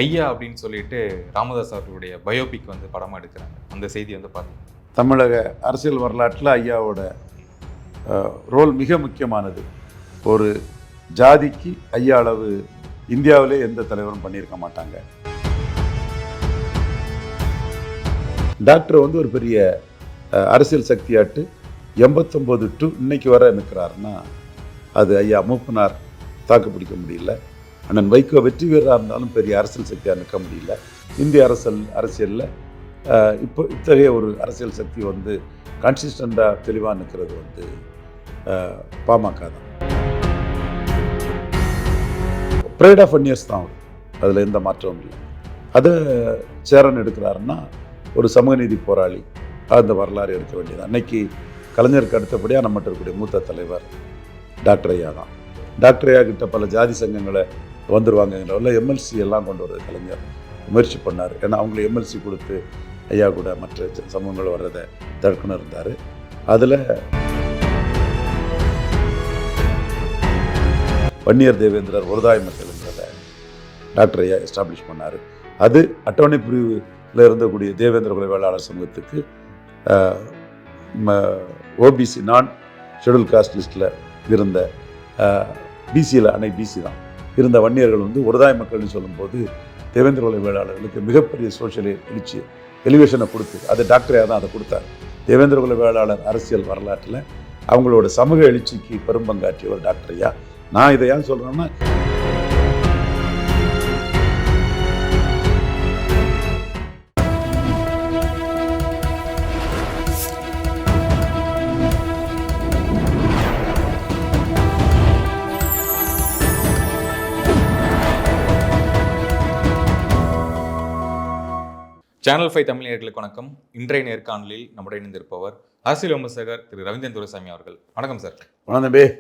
ஐயா அப்படின்னு சொல்லிட்டு ராமதாஸ் அவர்களுடைய பயோபிக் வந்து படமாக எடுக்கிறாங்க. அந்த செய்தி வந்து பார்த்தீங்கன்னா தமிழக அரசியல் வரலாற்றில் ஐயாவோட ரோல் மிக முக்கியமானது. ஒரு ஜாதிக்கு ஐயா அளவு இந்தியாவிலே எந்த தலைவரும் பண்ணியிருக்க மாட்டாங்க. டாக்டர் வந்து ஒரு பெரிய அரசியல் சக்தியாட்டு 89 டு இன்னைக்கு வர நிற்கிறாருன்னா அது ஐயா மூப்பனார் தாக்கு பிடிக்க முடியல. அண்ணன் வைகோ வெற்றி வீரராக இருந்தாலும் பெரிய அரசியல் சக்தியாக நிற்க முடியல. இந்திய அரசியலில் இப்போ இத்தகைய ஒரு அரசியல் சக்தி வந்து கன்சிஸ்டண்டாக தெளிவாக நிற்கிறது வந்து பாமக தான். ப்ரைட் ஆஃப் வன்னியர்ஸ் தான் அவர், அதில் எந்த மாற்றமும் இல்லை. அதை சேரன் எடுக்கிறாருன்னா ஒரு சமூக நீதி போராளி, அந்த வரலாறு எடுக்க வேண்டியது. அன்னைக்கு கலைஞருக்கு அடுத்தபடியாக நம்மகிட்ட இருக்கக்கூடிய மூத்த தலைவர் டாக்டர் ஐயா தான். டாக்டர் ஐயா கிட்ட பல ஜாதி சங்கங்களை வந்துடுவாங்கங்கிறவங்கள எம்எல்சி எல்லாம் கொண்டு வர்றது கலைஞர் முயற்சி பண்ணார். ஏன்னா அவங்களுக்கு எம்எல்சி கொடுத்து ஐயா கூட மற்ற சமூகங்கள் வர்றதை தடுக்கணும் இருந்தார். அதில் வன்னியர் தேவேந்திரர் ஒருதாய் மக்கள்ங்கிறத டாக்டர் ஐயா எஸ்டாப்ளிஷ் பண்ணார். அது அட்டவணை பிரிவில் இருந்தக்கூடிய தேவேந்திர குல வேளாளர் சமூகத்துக்கு ஓபிசி நான் ஷெடியூல் காஸ்ட் லிஸ்ட்டில் இருந்த பிசியில் பிசி தான் இருந்த வன்னியர்கள் வந்து ஒருதாய் மக்கள்னு சொல்லும்போது தேவேந்திர குல வேளாளர்களுக்கு மிகப்பெரிய சோஷியல் எழுச்சி எலிவேஷனை கொடுத்து அது டாக்டரையா தான் அதை கொடுத்தார். தேவேந்திர குல வேளாளர் அரசியல் வரலாற்றில் அவங்களோட சமூக எழுச்சிக்கு பெரும்பங்காற்றியவர் டாக்டர் ஐயா. நான் இதை ஏன் சொல்கிறேன்னா, சேனல் 5 தமிழ் நேயர்களுக்கு வணக்கம். இன்றைய நேர்காணலில் நம்முடைய இணைந்திருப்பவர் அரசியல் விமர்சகர் திரு ரவீந்திரன் துரைசாமி அவர்கள். வணக்கம் சார். வணக்கம்.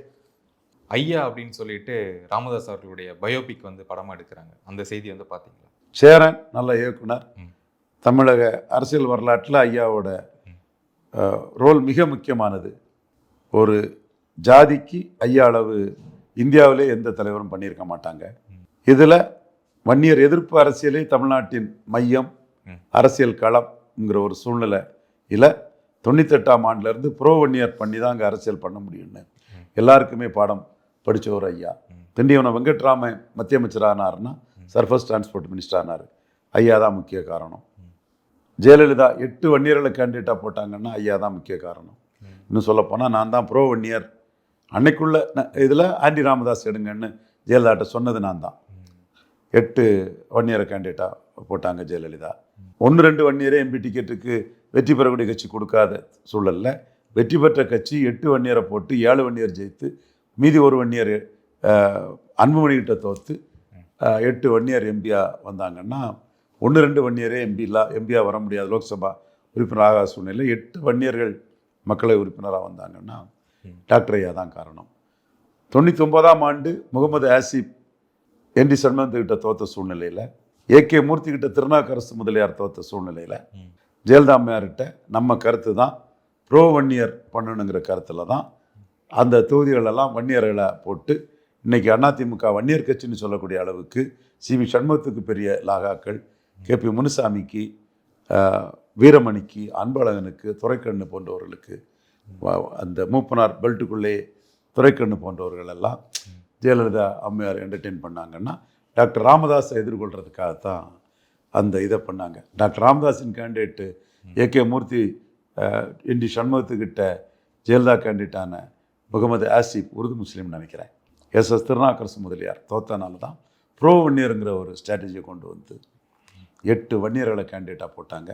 ஐயா அப்படின்னு சொல்லிட்டு ராமதாஸ் அவர்களுடைய பயோபிக் வந்து படமாக எடுக்கிறாங்க. அந்த செய்தி வந்து பார்த்தீங்களா? சேரன் நல்ல இயக்குனர். தமிழக அரசியல் வரலாற்றில் ஐயாவோட ரோல் மிக முக்கியமானது. ஒரு ஜாதிக்கு ஐயா அளவு இந்தியாவிலே எந்த தலைவரும் பண்ணியிருக்க மாட்டாங்க. இதில் வன்னியர் எதிர்ப்பு அரசியலே தமிழ்நாட்டின் மையம் அரசியல் களம்ங்கிற ஒரு சூழ்நிலை இல்லை. 98ஆம் ஆண்டுலேருந்து ப்ரோ வன்னியர் பண்ணி தான் அங்கே அரசியல் பண்ண முடியும்னு எல்லாருக்குமே பாடம் படித்தவர் ஐயா. திண்டிவனம் வெங்கட்ராம மத்திய அமைச்சர் ஆனார்னா சர்ஃபஸ் டிரான்ஸ்போர்ட் மினிஸ்டர் ஆனார். ஐயா தான் முக்கிய காரணம். ஜெயலலிதா 8 வன்னியர்களை கேண்டிடேட்டாக போட்டாங்கன்னா ஐயா தான் முக்கிய காரணம். இன்னும் சொல்லப்போனால் நான் தான் ப்ரோ வன்னியர் அன்னைக்குள்ள இதில் ஆண்டி ராமதாஸ் எடுங்கன்னு ஜெயலலிதாட்ட சொன்னது நான் தான். 8 வன்னியரை கேண்டிடேட்டாக போட்டாங்க ஜெயலலிதா. 1-2 வன்னியரே எம்பி டிக்கெட்டுக்கு வெற்றி பெறக்கூடிய கட்சி கொடுக்காத சூழலில் வெற்றி பெற்ற கட்சி 8 வன்னியரை போட்டு 7 வன்னியர் ஜெயித்து மீதி 1 வன்னியர் அன்புமணிகிட்ட தோற்று 8 வன்னியர் எம்பியாக வந்தாங்கன்னா 1-2 வன்னியரே எம்பியாக வர முடியாது. லோக்சபா உறுப்பினர் ஆகாத சூழ்நிலை 8 வன்னியர்கள் மக்களவை உறுப்பினராக வந்தாங்கன்னா டாக்டர் ஐயா தான் காரணம். 99ஆம் ஆண்டு முகமது ஆசிப் என்டி சண்முகத்துக்கிட்ட தோற்ற சூழ்நிலையில், ஏகே மூர்த்தி கிட்ட திருநாக்கரசு முதலியார் தோற்ற சூழ்நிலையில் ஜெயலலிதா அம்மையார்கிட்ட நம்ம கருத்து தான் ப்ரோ வன்னியர் பண்ணணுங்கிற கருத்தில் தான் அந்த தொகுதிகளெல்லாம் வன்னியர்களை போட்டு இன்றைக்கி அதிமுக வன்னியர் கட்சின்னு சொல்லக்கூடிய அளவுக்கு சிவி சண்முகத்துக்கு பெரிய லாகாக்கள், கேபி முனுசாமிக்கு, வீரமணிக்கு, அன்பழகனுக்கு, துரைக்கண்ணு போன்றவர்களுக்கு, அந்த மூப்பனார் பெல்ட்டுக்குள்ளே துரைக்கண்ணு போன்றவர்கள் எல்லாம் ஜெயலலிதா அம்மையார் என்டர்டெயின் பண்ணாங்கன்னா டாக்டர் ராமதாஸை எதிர்கொள்கிறதுக்காகத்தான் அந்த இதை பண்ணாங்க. டாக்டர் ராமதாஸின் கேண்டிடேட்டு ஏகே மூர்த்தி என்டி சண்முகத்துக்கிட்ட ஜெயலலிதா கேண்டிடேட்டான முகமது ஆசிப் உருது முஸ்லீம்னு நினைக்கிறேன். எஸ் திருநாக்கரசு முதலியார் தோத்தனால தான் ப்ரோ வன்னியருங்கிற ஒரு ஸ்ட்ராட்டஜியை கொண்டு வந்து 8 வன்னியர்களை கேண்டிடேட்டாக போட்டாங்க.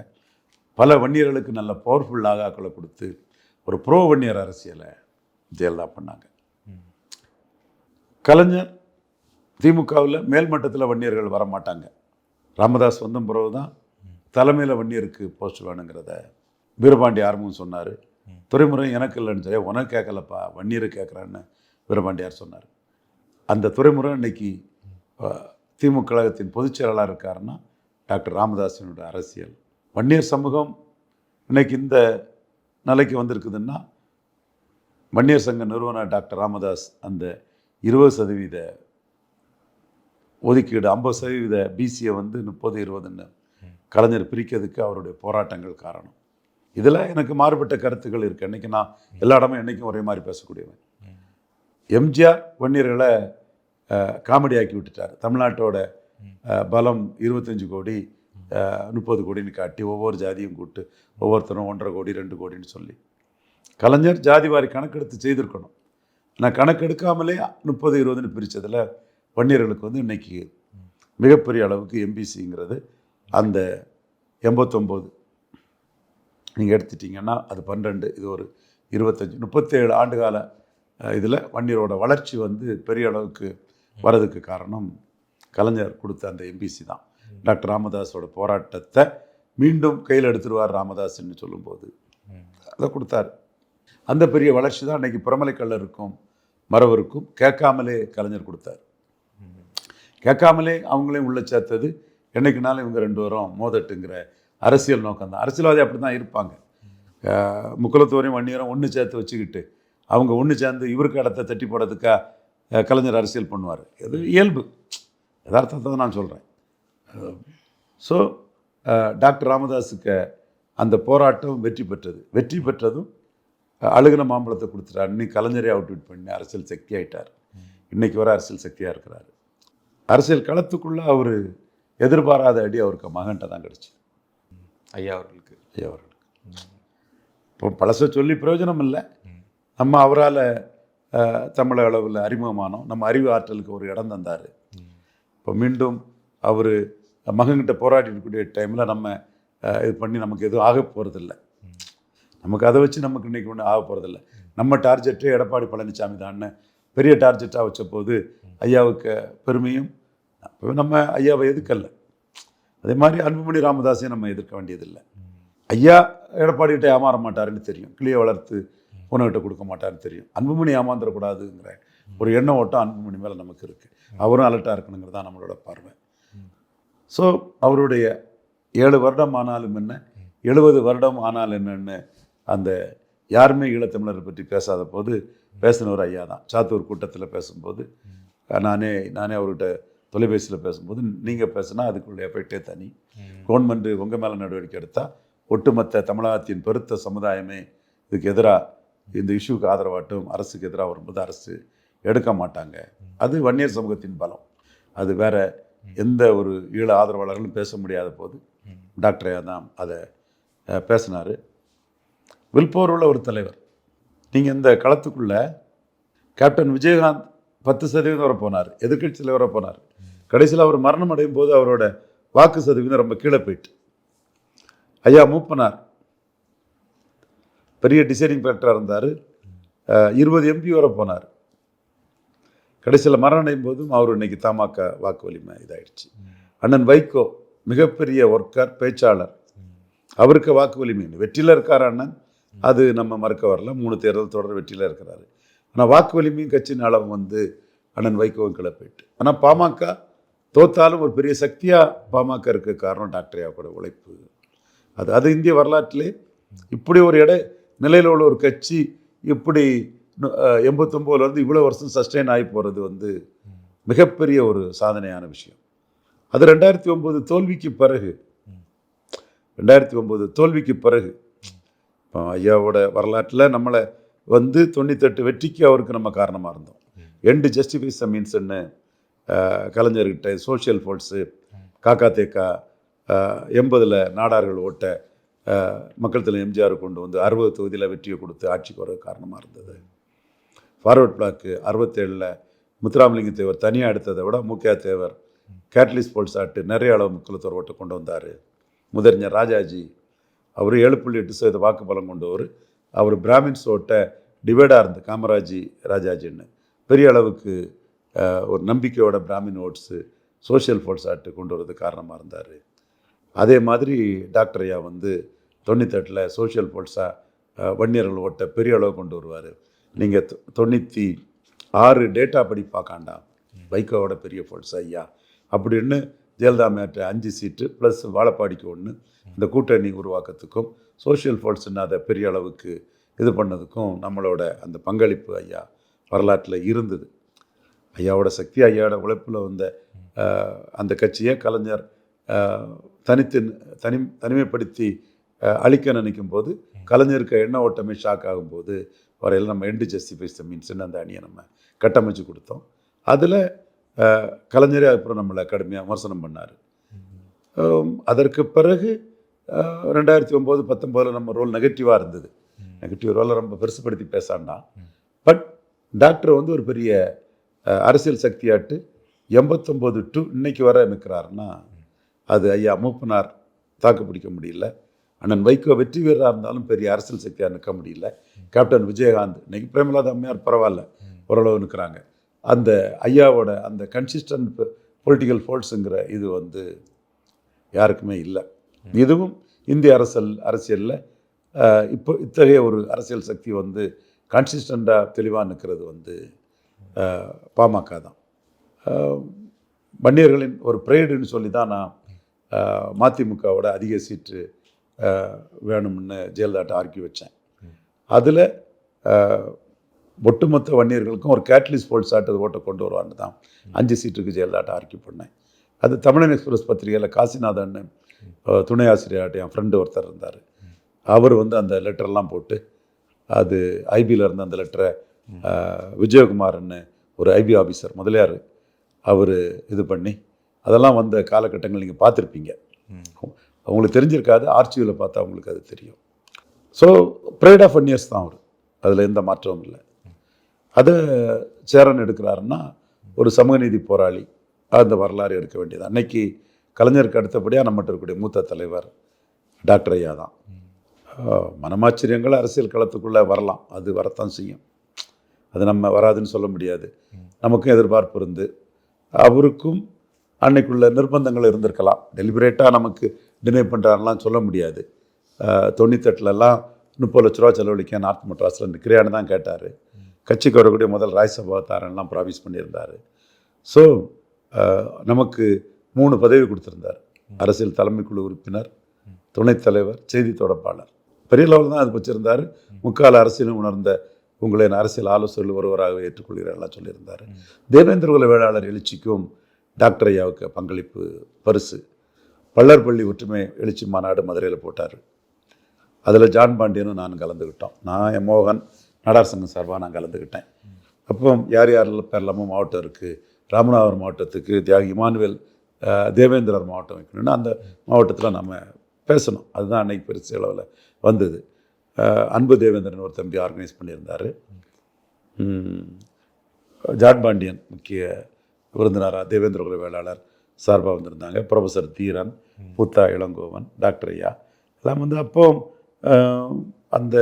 பல வன்னியர்களுக்கு நல்ல பவர்ஃபுல் லாகாக்களை கொடுத்து ஒரு ப்ரோ வன்னியர் அரசியலை ஜெயலலிதா பண்ணாங்க. கலைஞர் திமுகவில் மேல்மட்டத்தில் வன்னியர்கள் வரமாட்டாங்க. ராமதாஸ் வந்த பிறகு தான் தலைமையில் வன்னியருக்கு போஸ்ட் வேணுங்கிறத வீரபாண்டி ஆர்மும் சொன்னார். துரைமுறை எனக்கு இல்லைன்னு சொல்லி உனக்கு கேட்கலப்பா வன்னியரை கேட்குறான்னு வீரபாண்டியார் சொன்னார். அந்த துரைமுறை இன்னைக்கு திமுக கழகத்தின் பொதுச் செயலாளர் இருக்காருன்னா டாக்டர் ராமதாஸினுடைய அரசியல். வன்னியர் சமூகம் இன்னைக்கு இந்த நிலைக்கு வந்திருக்குதுன்னா வன்னியர் சங்க நிறுவனர் டாக்டர் ராமதாஸ் அந்த 20% ஒதுக்கீடு 50% பிசியை வந்து 30-20ன்னு கலைஞர் பிரிக்கிறதுக்கு அவருடைய போராட்டங்கள் காரணம். இதில் எனக்கு மாறுபட்ட கருத்துக்கள் இருக்குது. அன்றைக்கி நான் எல்லா இடமும் என்றைக்கும் ஒரே மாதிரி பேசக்கூடியவன். எம்ஜிஆர் வன்னியர்களை காமெடி ஆக்கி விட்டுட்டார். தமிழ்நாட்டோட பலம் 25 கோடி 30 கோடின்னு காட்டி ஒவ்வொரு ஜாதியும் கூட்டு ஒவ்வொருத்தரும் 1.5 கோடி 2 கோடின்னு சொல்லி கலைஞர் ஜாதி வாரி கணக்கெடுத்து செய்திருக்கணும். நான் கணக்கெடுக்காமலே 30-20ன்னு பிரித்ததில் வன்னியர்களுக்கு வந்து இன்னைக்கு மிகப்பெரிய அளவுக்கு எம்பிசிங்கிறது அந்த 89 நீங்கள் எடுத்துட்டிங்கன்னா அது 12, இது ஒரு 25-37 ஆண்டுகால இதில் வன்னியரோட வளர்ச்சி வந்து பெரிய அளவுக்கு வரதுக்கு காரணம் கலைஞர் கொடுத்த அந்த எம்பிசி தான். டாக்டர் ராமதாஸோட போராட்டத்தை மீண்டும் கையில் எடுத்துருவார் ராமதாஸ்ன்னு சொல்லும்போது அதை கொடுத்தார். அந்த பெரிய வளர்ச்சி தான் அன்றைக்கி பிரமலைக்கல்லருக்கும் மறவருக்கும் கேட்காமலே கலைஞர் கொடுத்தார். கேட்காமலே அவங்களையும் உள்ள சேர்த்தது என்னைக்குனாலும் இவங்க 2 பேரும் மோதட்டுங்கிற அரசியல் நோக்கம் தான். அரசியல்வாதி அப்படி தான் இருப்பாங்க. முக்குலத்தோரையும் வன்னியரும் ஒன்று சேர்த்து வச்சுக்கிட்டு அவங்க ஒன்று சேர்ந்து இவருக்கு இடத்த தட்டி போடுறதுக்காக கலைஞர் அரசியல் பண்ணுவார். அது இயல்பு, யதார்த்தத்தை தான் நான் சொல்கிறேன். ஸோ டாக்டர் ராமதாஸுக்கு அந்த போராட்டம் வெற்றி பெற்றதும் அழுகின மாம்பழத்தை கொடுத்துட்டார். இன்னைக்கு கலைஞரே அவுட்விட் பண்ணி அரசியல் சக்தி ஆகிட்டார். இன்றைக்கி வர அரசியல் சக்தியாக இருக்கிறார். அரசியல் களத்துக்குள்ளே அவர் எதிர்பாராத அடி அவருக்கு மகன்கிட்ட தான் கிடச்சி. ஐயா அவர்களுக்கு இப்போ பழச சொல்லி பிரயோஜனம் இல்லை. நம்ம அவரால் தமிழக அளவில் அறிமுகமானோம். நம்ம அறிவு ஆற்றலுக்கு ஒரு இடம் தந்தார். இப்போ மீண்டும் அவர் மகன்கிட்ட போராடிக்கூடிய டைமில் நம்ம இது பண்ணி நமக்கு எதுவும் ஆக போகிறதில்ல. நமக்கு அதை வச்சு நமக்கு இன்றைக்கி ஒன்றும் ஆக போகிறதில்ல. நம்ம டார்கெட்டே எடப்பாடி பழனிசாமி தான்னு பெரிய டார்கெட்டாக வச்ச போது ஐயாவுக்கு பெருமையும் நம்ம ஐயாவை எதிர்க்கலை. அதே மாதிரி அன்புமணி ராமதாஸையும் நம்ம எதிர்க்க வேண்டியதில்லை. ஐயா எடப்பாடிகிட்ட ஏமாற மாட்டாருன்னு தெரியும். கிளியை வளர்த்து பூனைகிட்ட கொடுக்க மாட்டாருன்னு தெரியும். அன்புமணி ஏமாந்துடக்கூடாதுங்கிற ஒரு எண்ண ஓட்டம் அன்புமணி மேலே நமக்கு இருக்குது. அவரும் அலர்ட்டாக இருக்கணுங்கிறது தான் நம்மளோட பார்வை. ஸோ அவருடைய 7 வருடம் ஆனாலும் என்ன 70 வருடம் ஆனால் என்னன்னு அந்த யாருமே ஈழத்தமிழரை பற்றி பேசாத போது பேசினவர் ஐயா தான். சாத்தூர் கூட்டத்தில் பேசும்போது நானே அவர்கிட்ட தொலைபேசியில் பேசும்போது நீங்கள் பேசுனா அதுக்குள்ள எஃபெக்டே தனி. கவர்மெண்ட் உங்கள் மேலே நடவடிக்கை எடுத்தால் ஒட்டுமொத்த தமிழகத்தின் பெருத்த சமுதாயமே இதுக்கு எதிராக இந்த இஷ்யூக்கு ஆதரவாட்டும் அரசுக்கு எதிராக வரும்போது அரசு எடுக்க மாட்டாங்க. அது வன்னியர் சமூகத்தின் பலம். அது வேற எந்த ஒரு ஈழ ஆதரவாளர்களும் பேச முடியாத போது டாக்டர் ஐயா தான் அதை பேசினார். வில்போர் உள்ள ஒரு தலைவர். நீங்கள் இந்த களத்துக்குள்ளே கேப்டன் விஜயகாந்த் 10% வரை போனார், எதிர்கட்சி தலைவராக போனார். கடைசியில் அவர் மரணம் அடையும் போது அவரோட வாக்கு சதவீதம் ரொம்ப கீழே போயிட்டு. ஐயா மூப்பனார் பெரிய டிசைனிங் ஃபேக்டராக இருந்தார், 20 MP வரை போனார். கடைசியில் மரணம் அடையும் போதும் அவர் இன்னைக்கு தமாக வாக்கு வலிமை இதாகிடுச்சு. அண்ணன் வைகோ மிகப்பெரிய ஒர்க்கர், பேச்சாளர், அவருக்கு வாக்கு வலிமை வெற்றியில் இருக்கார் அண்ணன். அது நம்ம மறுக்க வரல. 3 தேர்தல் தொடர் வெற்றியில் இருக்கிறாரு. ஆனால் வாக்கு வலிமையும் கட்சியின் அளவு வந்து அண்ணன் வைகோவும் கீழே போயிட்டு. ஆனால் பாமக தோத்தாலும் ஒரு பெரிய சக்தியாக பாமக இருக்க காரணம் டாக்டர் ஐயாவோட உழைப்பு. அது இந்திய வரலாற்றிலே இப்படி ஒரு நிலையில் உள்ள ஒரு கட்சி இப்படி 89 இவ்வளோ வருஷம் சஸ்டெயின் ஆகி போகிறது வந்து மிகப்பெரிய ஒரு சாதனையான விஷயம். அது 2009 தோல்விக்கு பிறகு 2009 தோல்விக்கு பிறகு இப்போ ஐயாவோட வரலாற்றில் நம்மளை வந்து 98 வெற்றிக்கு அவருக்கு நம்ம காரணமாக இருந்தோம். எண்டு ஜஸ்டிஃபைஸ் த மீன்ஸ்ன்னு கலைஞர்கிட்ட சோஷியல் ஃபோர்ஸு காக்கா தேக்கா 80 நாடார்கள் ஓட்ட மக்கள் தலைவர் எம்ஜிஆர் கொண்டு வந்து 60 தொகுதியில் வெற்றியை கொடுத்து ஆட்சிக்கு வர காரணமாக இருந்தது. ஃபார்வர்ட் பிளாக்கு 67 முத்துராமலிங்க தேவர் தனியாக எடுத்ததை விட மூக்கையா தேவர் கேட்டலிஸ் போல்ஸ் ஆட்டு நிறைய அளவு முக்குலத்தோர் ஓட்டை கொண்டு வந்தார். முதறிஞர் ராஜாஜி அவர் 7.8% வாக்கு பலம் கொண்டவர். அவர் பிராமின்ஸ் ஓட்ட டிவைடாக இருந்து காமராஜி ராஜாஜின்னு பெரிய அளவுக்கு ஒரு நம்பிக்கையோட பிராமின் ஓட்ஸு சோஷியல் ஃபோர்ஸ் ஆட்டு கொண்டு வரது காரணமாக இருந்தார். அதே மாதிரி டாக்டர் ஐயா வந்து 98 சோஷியல் ஃபோர்ஸாக வன்னியர்கள் ஓட்ட பெரிய அளவு கொண்டு வருவார். நீங்கள் 96 டேட்டா படி பார்க்காண்டாம் வைகோவோட பெரிய ஃபோர்ஸ் ஐயா அப்படின்னு ஜெயலலிதா மேட்ட 5 சீட்டு ப்ளஸ் வாழப்பாடிக்கு 1 இந்த கூட்டணி உருவாக்கத்துக்கும் சோஷியல் ஃபோர்ஸ்ன்னு அதை பெரிய அளவுக்கு இது பண்ணதுக்கும் நம்மளோட அந்த பங்களிப்பு ஐயா வரலாற்றில் இருந்தது. ஐயாவோட சக்தி ஐயாவோட உழைப்பில் வந்த அந்த கட்சியை கலைஞர் தனிமைப்படுத்தி அழிக்க நினைக்கும் போது கலைஞருக்கு எண்ண ஓட்டமே ஷாக் ஆகும்போது வரையில் நம்ம எண்டு ஜஸ்டிஃபைஸ் த மீன்ஸ்ன்னு அந்த அணியை நம்ம கட்டமைச்சு கொடுத்தோம். அதில் கலைஞரே அப்புறம் நம்மளை கடுமையாக விமர்சனம் பண்ணார். அதற்கு பிறகு 2009-19 நம்ம ரோல் நெகட்டிவாக இருந்தது. நெகட்டிவ் ரோலை ரொம்ப பெருசுப்படுத்தி பேசாண்டா. பட் டாக்டர் வந்து ஒரு பெரிய அரசியல் சக்தியாட்டு 89 டு இன்னைக்கு வர நிற்கிறாருன்னா அது ஐயா மூப்பனார் தாக்கு பிடிக்க முடியல. அண்ணன் வைகோ வெற்றி வீரராக இருந்தாலும் பெரிய அரசியல் சக்தியாக நிற்க முடியல. கேப்டன் விஜயகாந்த் இன்னைக்கு பிரேமலதா அம்மையார் பரவாயில்ல, ஓரளவு நிற்கிறாங்க. அந்த ஐயாவோட அந்த கன்சிஸ்டன்ட் பொலிட்டிக்கல் ஃபோர்ஸுங்கிற இது வந்து யாருக்குமே இல்லை. இதுவும் இந்திய அரசியலில் இப்போ இத்தகைய ஒரு அரசியல் சக்தி வந்து கன்சிஸ்டண்ட்டாக தெளிவாக நிற்கிறது வந்து பாமக தான். வன்னியர்களின் ஒரு ப்ரைடுன்னு சொல்லி தான் நான் மதிமுகவோட அதிக சீட்டு வேணும்னு ஜெயலலிதாட்ட ஆர்கியூ வச்சேன். அதில் ஒட்டுமொத்த வன்னியர்களுக்கும் ஒரு கேட்டலிஸ்ட் போல்ஸ் ஆட்டு ஓட்டை கொண்டு வருவான்னு தான் 5 சீட்டுக்கு ஜெயலலிதாட்ட ஆர்கியூ பண்ணேன். அது தமிழன் எக்ஸ்பிரஸ் பத்திரிகையில் காசிநாதன் துணை ஆசிரியர்கிட்ட என் ஃப்ரெண்டு ஒருத்தர் இருந்தார். அவர் வந்து அந்த லெட்டர்லாம் போட்டு அது ஐபியில் இருந்த அந்த லெட்டரை விஜயகுமார்னு ஒரு ஐபி ஆஃபீஸர் முதலியார் அவர் இது பண்ணி அதெல்லாம் வந்த காலகட்டங்கள் நீங்கள் பார்த்துருப்பீங்க. அவங்களுக்கு தெரிஞ்சிருக்காது, ஆர்ச்சிவில் பார்த்தா அவங்களுக்கு அது தெரியும். ஸோ ப்ரைட் ஆஃப் வன்னியர்ஸ் தான் அவர், அதில் எந்த மாற்றமும் இல்லை. அதை சேரன் எடுக்கிறாருன்னா ஒரு சமூக நீதி போராளி, அந்த வரலாறு எடுக்க வேண்டியது. அன்னைக்கு கலைஞருக்கு அடுத்தபடியாக நம்மகிட்ட இருக்கக்கூடிய மூத்த தலைவர் டாக்டர் ஐயா தான். மனமாச்சரியங்கள் அரசியல் களத்துக்குள்ளே வரலாம், அது வரத்தான் செய்யும், அது நம்ம வராதுன்னு சொல்ல முடியாது. நமக்கும் எதிர்பார்ப்பு இருந்து அவருக்கும் அன்னைக்குள்ள நிர்பந்தங்கள் இருந்திருக்கலாம். டெலிபரேட்டாக நமக்கு டினை பண்ணுறாருலாம் சொல்ல முடியாது. 98லலாம் 30 லட்ச ரூபா செலவழிக்க நார்த் மெட்ராஸில் நிற்கிறியான்னு தான் கேட்டார். கட்சிக்கு வரக்கூடிய முதல் ராஜ்யசபா தாரன்லாம் ப்ராமிஸ் பண்ணியிருந்தார். ஸோ நமக்கு 3 பதவி கொடுத்துருந்தார். அரசியல் தலைமைக்குழு உறுப்பினர், துணைத் தலைவர், செய்தி தொடர்பாளர். பெரிய லெவலில் தான் அது வச்சுருந்தார். முக்கால அரசியலும் உணர்ந்த உங்களை அரசியல் ஆலோசகர்கள் ஒருவராக ஏற்றுக்கொள்கிறாரெல்லாம் சொல்லியிருந்தார். தேவேந்திர குல வேளாளர் எழுச்சிக்கும் டாக்டர் ஐயாவுக்கு பங்களிப்பு பரிசு. பள்ளர்பள்ளி ஒற்றுமை எழுச்சி மாநாடு மதுரையில் போட்டார். அதில் ஜான் பாண்டியனும் நான் கலந்துக்கிட்டோம். நான் என் மோகன் நாடார் சங்கம் சார்பாக நான் கலந்துக்கிட்டேன். அப்போ யார் பேர்லாமும் மாவட்டம் இருக்குது. ராமநாதபுரம் மாவட்டத்துக்கு தியாகி இமானுவேல் தேவேந்திரர் மாவட்டம் வைக்கணும்னு அந்த மாவட்டத்தில் நம்ம பேசணும். அதுதான் அன்னைக்கு பெருசு அளவில் வந்தது. அன்பு தேவேந்திரன் ஒரு தம்பி ஆர்கனைஸ் பண்ணியிருந்தார். ஜான் பாண்டியன் முக்கிய விருந்தினராக தேவேந்திர குல வேளாளர் சார்பாக வந்திருந்தாங்க. ப்ரொஃபஸர் தீரன், பூத்தா இளங்கோவன், டாக்டர் ஐயா எல்லாம் வந்து அப்போ அந்த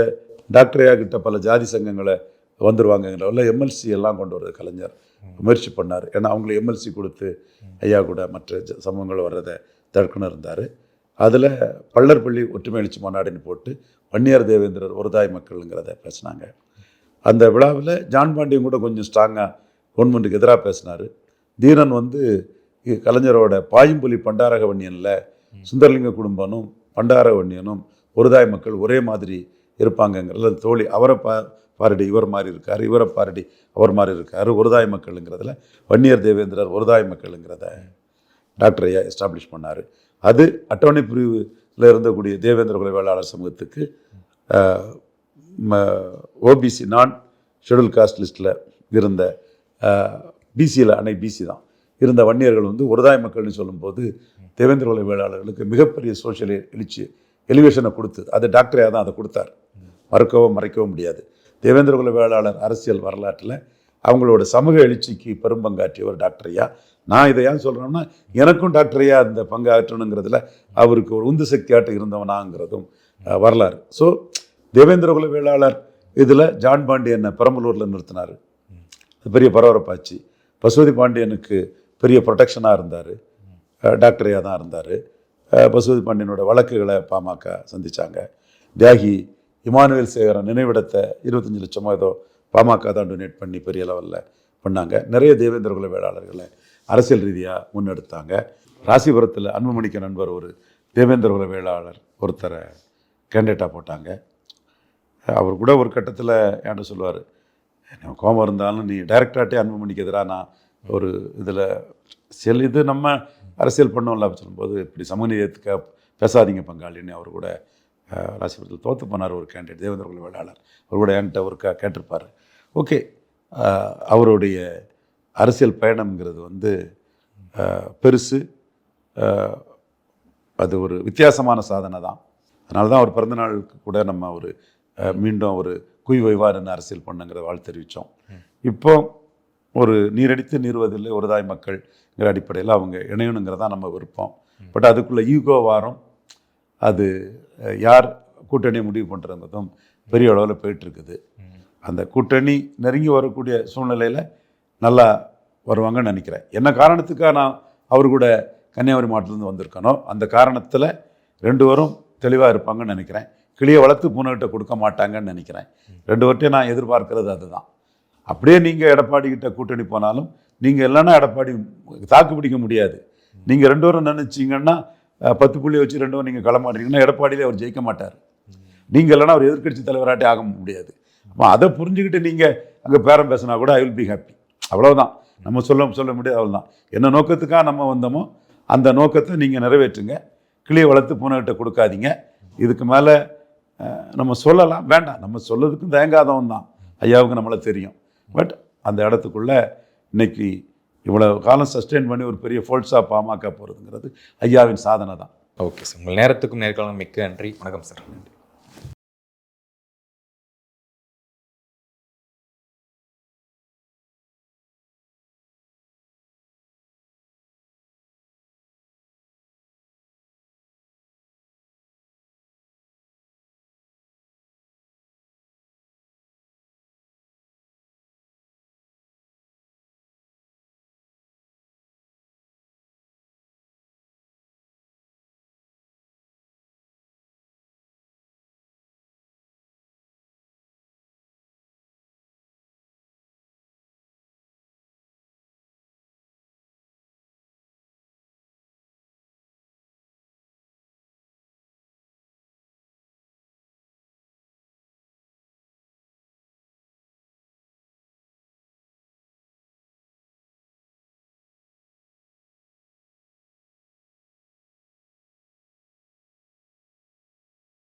டாக்டர் ஐயா கிட்ட பல ஜாதி சங்கங்களை வந்துடுவாங்கங்கிறவங்கள எம்எல்சி எல்லாம் கொண்டு வர்றது கலைஞர் முயற்சி பண்ணார். ஏன்னா அவங்களை எம்எல்சி கொடுத்து ஐயா கூட மற்ற சமூகங்கள் வர்றதை தடுக்கணும் இருந்தார். அதில் பள்ளர்பள்ளி ஒற்றுமை எழுச்சி மாநாடுன்னு போட்டு வன்னியர் தேவேந்திரர் ஒருதாய் மக்களுங்கிறத பேசினாங்க. அந்த விழாவில் ஜான் பாண்டியன் கூட கொஞ்சம் ஸ்ட்ராங்காக கவர்மெண்ட்டுக்கு எதிராக பேசினார். தீரன் வந்து கலைஞரோட பாயும்புலி பண்டாரக வன்னியனில் சுந்தரலிங்க குடும்பனும் பண்டாரக வன்னியனும் ஒருதாய் மக்கள் ஒரே மாதிரி இருப்பாங்கங்கிறதுல தோழி அவரை பாரடி இவர் மாதிரி இருக்கார், இவரை பாரடி அவர் மாதிரி இருக்கார், ஒருதாய் மக்களுங்கிறதுல வன்னியர் தேவேந்திரர் ஒருதாய் மக்களுங்கிறத டாக்டர் ஐயா எஸ்டாப்ளிஷ் பண்ணார். அது அட்டவணை பிரிவில் இருந்தக்கூடிய தேவேந்திர குல வேளாளர் சமூகத்துக்கு ஓபிசி நான் ஷெடியூல் காஸ்ட் லிஸ்ட்டில் இருந்த பிசியில் அன்னைக்கு பிசி தான் இருந்த வன்னியர்கள் வந்து ஒருதாய் மக்கள்னு சொல்லும்போது தேவேந்திர குல வேளாளர்களுக்கு மிகப்பெரிய சோஷியல் எலிவேஷனை கொடுத்தது. அது டாக்டர் ஐயா தான் அதை கொடுத்தார், மறைக்கவும் முடியாது. தேவேந்திர குல வேளாளர் அரசியல் வரலாற்றில் அவங்களோட சமூக எழுச்சிக்கு பெரும்பங்காற்றியவர் டாக்டர் ஐயா. நான் இதை ஏன் சொல்கிறேன்னா, எனக்கும் டாக்டர் ஐயா இந்த பங்காற்றணுங்கிறதுல அவருக்கு ஒரு உந்து சக்தியாட்டு இருந்தவனாங்கிறதும் வரலாறு. ஸோ தேவேந்திர குல வேளாளர் இதில் ஜான் பாண்டியனை பெரம்பலூரில் நிறுத்தினார். அது பெரிய பரபரப்பாச்சு. பசுபதி பாண்டியனுக்கு பெரிய ப்ரொடெக்ஷனாக இருந்தார், டாக்டர் ஐயா தான் இருந்தார். பசுபதி பாண்டியனோட வழக்குகளை பாமக சந்தித்தாங்க. தியாகி இமானுவேல் சேகரன் நினைவிடத்தை 25 லட்சமோ ஏதோ பாமக தான் டொனேட் பண்ணி பெரிய லெவலில் பண்ணாங்க. நிறைய தேவேந்திர குல வேளாளர்களை அரசியல் ரீதியாக முன்னெடுத்தாங்க. ராசிபுரத்தில் அன்புமணிக்க நண்பர் ஒரு தேவேந்திர குல வேளாளர் ஒருத்தரை கேண்டிடேட்டாக போட்டாங்க. அவர் கூட ஒரு கட்டத்தில் என்கிட்ட சொல்லுவார், கோபம் இருந்தாலும் நீ டைரக்டாட்டே அன்புமணிக்கு எதிராக நான் ஒரு இதில் இது நம்ம அரசியல் பண்ணோம்ல அப்படின்னு சொல்லும்போது இப்படி சமூகநீதியத்துக்கு பேசாதீங்க பங்காளின்னு அவர் கூட ராசிபுரத்தில் தோற்று போனார் ஒரு கேண்டிடேட் தேவேந்திர குல வேளாளர். அவர் கூட என்கிட்ட ஒரு கேட்டிருப்பார். ஓகே, அவருடைய அரசியல் பயணம்ங்கிறது வந்து பெருசு, அது ஒரு வித்தியாசமான சாதனை தான். அதனால தான் அவர் பிறந்தநாளுக்கு கூட நம்ம ஒரு மீண்டும் ஒரு குய்வைவார் அரசியல் பண்ணுங்கிற வாழ்த்து தெரிவித்தோம். இப்போ ஒரு நீரடித்து நீர்வதில்லை ஒரு தாய் மக்கள்ங்கிற அடிப்படையில் அவங்க இணையணுங்கிறதா நம்ம விருப்பம். பட் அதுக்குள்ளே ஈகோ வாரம், அது யார் கூட்டணியை முடிவு பண்ணுறதும் பெரிய அளவில் போயிட்டுருக்குது. அந்த கூட்டணி நெருங்கி வரக்கூடிய சூழ்நிலையில் நல்லா வருவாங்கன்னு நினைக்கிறேன். என்ன காரணத்துக்காக நான் அவர் கூட கன்னியாகுமரி மாவட்டத்துலேருந்து வந்திருக்கனோ அந்த காரணத்தில் 2 பேரும் தெளிவாக இருப்பாங்கன்னு நினைக்கிறேன். கிளியை வளர்த்து பூனைகிட்ட கொடுக்க மாட்டாங்கன்னு நினைக்கிறேன். 2 பேர்ட்டையும் நான் எதிர்பார்க்கறது அதுதான். அப்படியே நீங்கள் எடப்பாடிக்கிட்ட கூட்டணி போனாலும் நீங்கள் இல்லைன்னா எடப்பாடி தாக்கு பிடிக்க முடியாது. நீங்கள் 2 பேரும் நினச்சிங்கன்னா 10 புள்ளியை வச்சு 2 பேரும் நீங்கள் களமாடுறீங்கன்னா எடப்பாடியிலே அவர் ஜெயிக்க மாட்டார். நீங்கள் இல்லைன்னா அவர் எதிர்க்கட்சி தலைவராட்டே ஆக முடியாது. அப்போ அதை புரிஞ்சுக்கிட்டு நீங்கள் அங்கே பேரம் பேசினா கூட ஐ வில் பி ஹாப்பி. அவ்வளோதான், நம்ம சொல்ல முடியாது. அவ்வளோதான். என்ன நோக்கத்துக்காக நம்ம வந்தோமோ அந்த நோக்கத்தை நீங்கள் நிறைவேற்றுங்க. கிளியை வளர்த்து பூனைகிட்ட கொடுக்காதீங்க. இதுக்கு மேலே நம்ம சொல்லலாம், வேண்டாம். நம்ம சொல்லதுக்கும் தயங்காதவன் தான், ஐயாவுக்கு நம்மளை தெரியும். பட் அந்த இடத்துக்குள்ளே இன்னைக்கு இவ்வளோ காலம் சஸ்டெயின் பண்ணி ஒரு பெரிய ஃபோல்ஸாக பாமக போகிறதுங்கிறது ஐயாவின் சாதனை தான். ஓகே சார், உங்கள் நேரத்துக்கும் நேர்காலம் மிக்க நன்றி. வணக்கம் சார்.